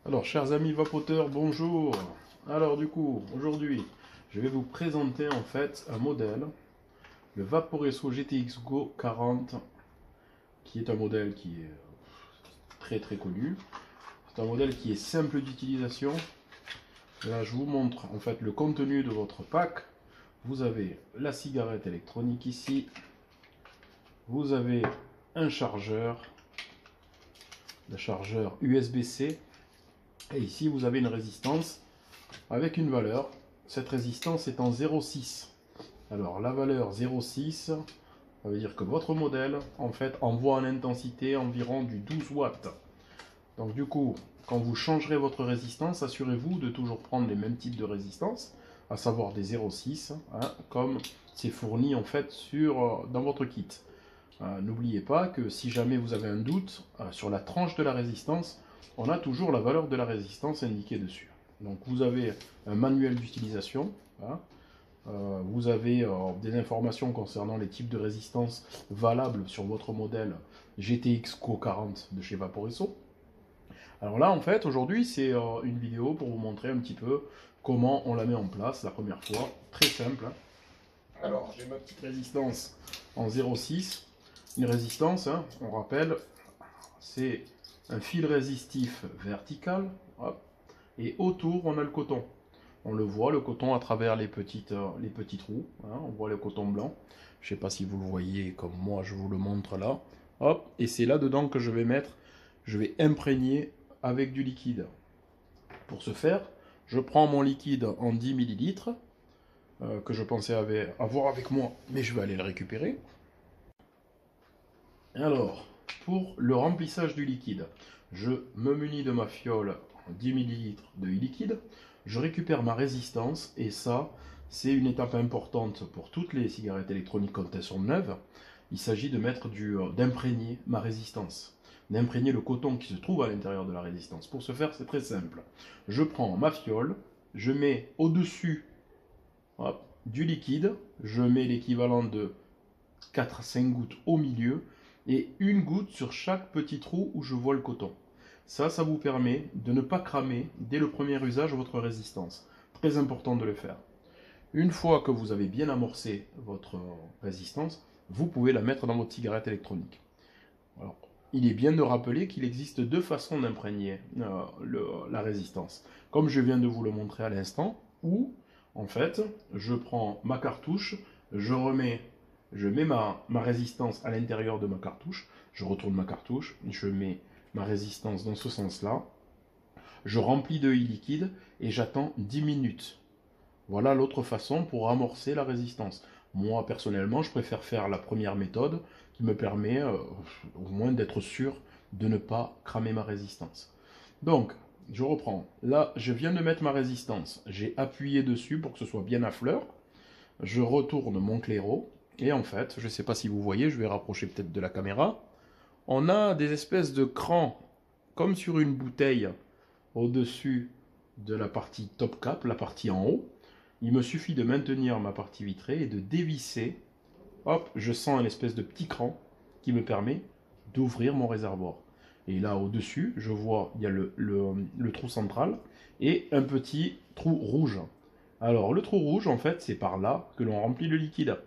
Alors, chers amis vapoteurs, bonjour. Alors, du coup, aujourd'hui, je vais vous présenter en fait un modèle, le Vaporesso GTX Go 40, qui est un modèle qui est très très connu. C'est un modèle qui est simple d'utilisation. Là, je vous montre en fait le contenu de votre pack. Vous avez la cigarette électronique ici. Vous avez un chargeur, le chargeur USB-C. Et ici, vous avez une résistance avec une valeur. Cette résistance est en 0,6. Alors, la valeur 0,6, ça veut dire que votre modèle, en fait, envoie en intensité environ du 12 watts. Donc, du coup, quand vous changerez votre résistance, assurez-vous de toujours prendre les mêmes types de résistance, à savoir des 0,6, hein, comme c'est fourni, en fait, dans votre kit. N'oubliez pas que si jamais vous avez un doute sur la tranche de la résistance, on a toujours la valeur de la résistance indiquée dessus. Donc vous avez un manuel d'utilisation, hein, vous avez des informations concernant les types de résistance valables sur votre modèle GTX Go 40 de chez Vaporesso. Alors là en fait aujourd'hui c'est une vidéo pour vous montrer un petit peu comment on la met en place la première fois, très simple. Hein. Alors j'ai ma petite résistance en 0,6. Une résistance, hein, on rappelle, c'est un fil résistif vertical, hop, et autour on a le coton. On le voit, le coton à travers les petits trous, hein, on voit le coton blanc. Je ne sais pas si vous le voyez comme moi je vous le montre là. Hop, et c'est là-dedans que je vais imprégner avec du liquide. Pour ce faire, je prends mon liquide en 10 millilitres, que je pensais avoir avec moi, mais je vais aller le récupérer. Alors, pour le remplissage du liquide, je me munis de ma fiole 10 ml de liquide, je récupère ma résistance, et ça, c'est une étape importante pour toutes les cigarettes électroniques quand elles sont neuves. Il s'agit de d'imprégner ma résistance, d'imprégner le coton qui se trouve à l'intérieur de la résistance. Pour ce faire, c'est très simple. Je prends ma fiole, je mets au-dessus du liquide, je mets l'équivalent de 4 à 5 gouttes au milieu, et une goutte sur chaque petit trou où je vois le coton. Ça vous permet de ne pas cramer dès le premier usage votre résistance. Très important de le faire. Une fois que vous avez bien amorcé votre résistance, vous pouvez la mettre dans votre cigarette électronique. Alors, il est bien de rappeler qu'il existe deux façons d'imprégner la résistance. Comme je viens de vous le montrer à l'instant, où, en fait, je prends ma cartouche, je mets ma résistance à l'intérieur de ma cartouche, je retourne ma cartouche, je mets ma résistance dans ce sens-là, je remplis de liquide et j'attends 10 minutes. Voilà l'autre façon pour amorcer la résistance. Moi, personnellement, je préfère faire la première méthode qui me permet au moins d'être sûr de ne pas cramer ma résistance. Donc, je reprends. Là, je viens de mettre ma résistance. J'ai appuyé dessus pour que ce soit bien à fleur. Je retourne mon claireau. Et en fait, je ne sais pas si vous voyez, je vais rapprocher peut-être de la caméra. On a des espèces de crans, comme sur une bouteille, au-dessus de la partie top cap, la partie en haut. Il me suffit de maintenir ma partie vitrée et de dévisser. Hop, je sens un espèce de petit cran qui me permet d'ouvrir mon réservoir. Et là, au-dessus, je vois, il y a le trou central et un petit trou rouge. Alors, le trou rouge, en fait, c'est par là que l'on remplit le liquide.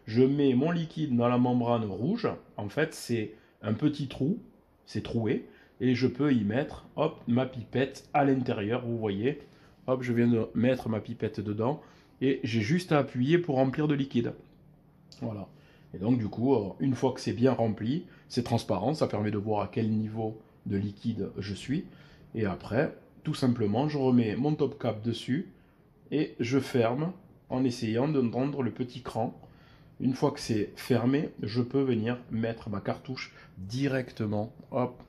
Je mets mon liquide dans la membrane rouge. En fait, c'est un petit trou, c'est troué, et je peux y mettre, hop, ma pipette à l'intérieur, vous voyez. Hop, je viens de mettre ma pipette dedans, et j'ai juste à appuyer pour remplir de liquide. Voilà. Et donc, du coup, une fois que c'est bien rempli, c'est transparent, ça permet de voir à quel niveau de liquide je suis. Et après, tout simplement, je remets mon top cap dessus, et je ferme en essayant d'entendre le petit cran. Une fois que c'est fermé, je peux venir mettre ma cartouche directement, hop,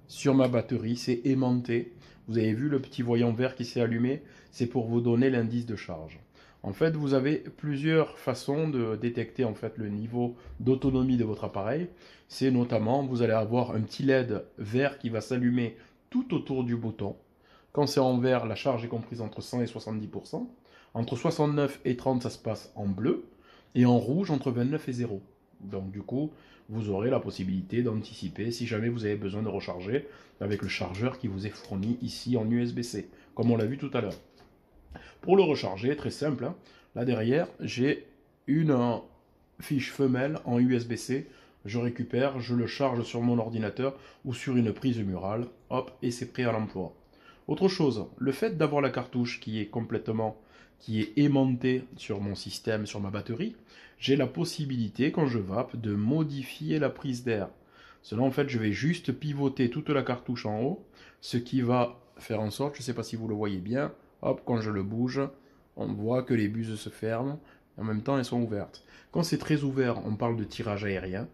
sur ma batterie. C'est aimanté. Vous avez vu le petit voyant vert qui s'est allumé? C'est pour vous donner l'indice de charge. En fait, vous avez plusieurs façons de détecter en fait le niveau d'autonomie de votre appareil. C'est notamment, vous allez avoir un petit LED vert qui va s'allumer tout autour du bouton. Quand c'est en vert, la charge est comprise entre 100 et 70%. Entre 69 et 30, ça se passe en bleu. Et en rouge, entre 29 et 0. Donc du coup, vous aurez la possibilité d'anticiper si jamais vous avez besoin de recharger avec le chargeur qui vous est fourni ici en USB-C, comme on l'a vu tout à l'heure. Pour le recharger, très simple, hein. Là derrière, j'ai une fiche femelle en USB-C. Je récupère, je le charge sur mon ordinateur ou sur une prise murale, hop, et c'est prêt à l'emploi. Autre chose, le fait d'avoir la cartouche qui est aimantée sur mon système, sur ma batterie, j'ai la possibilité, quand je vape, de modifier la prise d'air. Cela, en fait, je vais juste pivoter toute la cartouche en haut, ce qui va faire en sorte, je ne sais pas si vous le voyez bien, hop, quand je le bouge, on voit que les buses se ferment, et en même temps elles sont ouvertes. Quand c'est très ouvert, on parle de tirage aérien.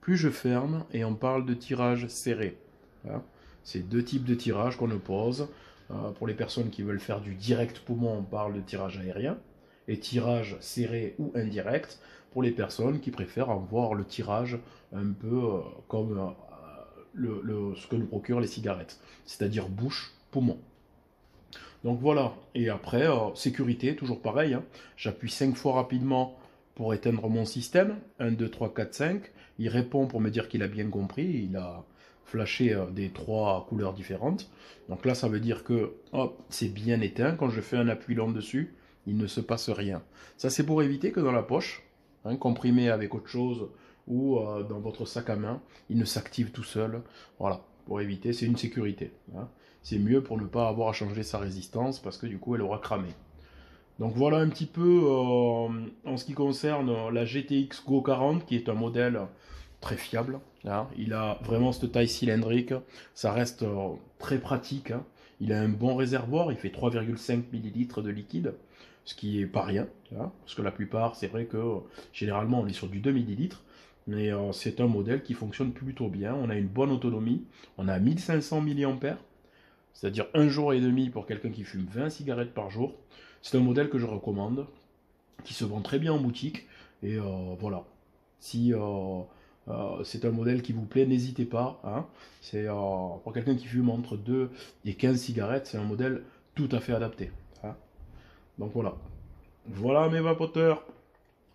Plus je ferme, et on parle de tirage serré. Voilà. C'est deux types de tirage qu'on oppose. Pour les personnes qui veulent faire du direct poumon, on parle de tirage aérien. Et tirage serré ou indirect, pour les personnes qui préfèrent avoir le tirage un peu comme ce que nous procurent les cigarettes. C'est-à-dire bouche, poumon. Donc voilà, et après, sécurité, toujours pareil, hein. J'appuie 5 fois rapidement pour éteindre mon système, 1, 2, 3, 4, 5, il répond pour me dire qu'il a bien compris, il a flashé des 3 couleurs différentes, donc là ça veut dire que hop, c'est bien éteint, quand je fais un appui long dessus, il ne se passe rien. Ça c'est pour éviter que dans la poche, hein, comprimé avec autre chose, ou dans votre sac à main, il ne s'active tout seul, voilà, pour éviter, c'est une sécurité, hein. C'est mieux pour ne pas avoir à changer sa résistance parce que du coup elle aura cramé. Donc voilà un petit peu en ce qui concerne la GTX Go 40 qui est un modèle très fiable, hein. Il a vraiment cette taille cylindrique, ça reste très pratique, hein. Il a un bon réservoir, il fait 3,5 ml de liquide, ce qui est pas rien, hein, parce que la plupart, c'est vrai que généralement on est sur du 2 millilitres, mais c'est un modèle qui fonctionne plutôt bien, on a une bonne autonomie, on a 1500 mAh, c'est-à-dire un jour et demi pour quelqu'un qui fume 20 cigarettes par jour. C'est un modèle que je recommande, qui se vend très bien en boutique, et voilà. Si c'est un modèle qui vous plaît, n'hésitez pas, hein. C'est pour quelqu'un qui fume entre 2 et 15 cigarettes, c'est un modèle tout à fait adapté, hein. Donc voilà. Voilà mes vapoteurs.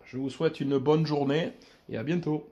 Je vous souhaite une bonne journée et à bientôt.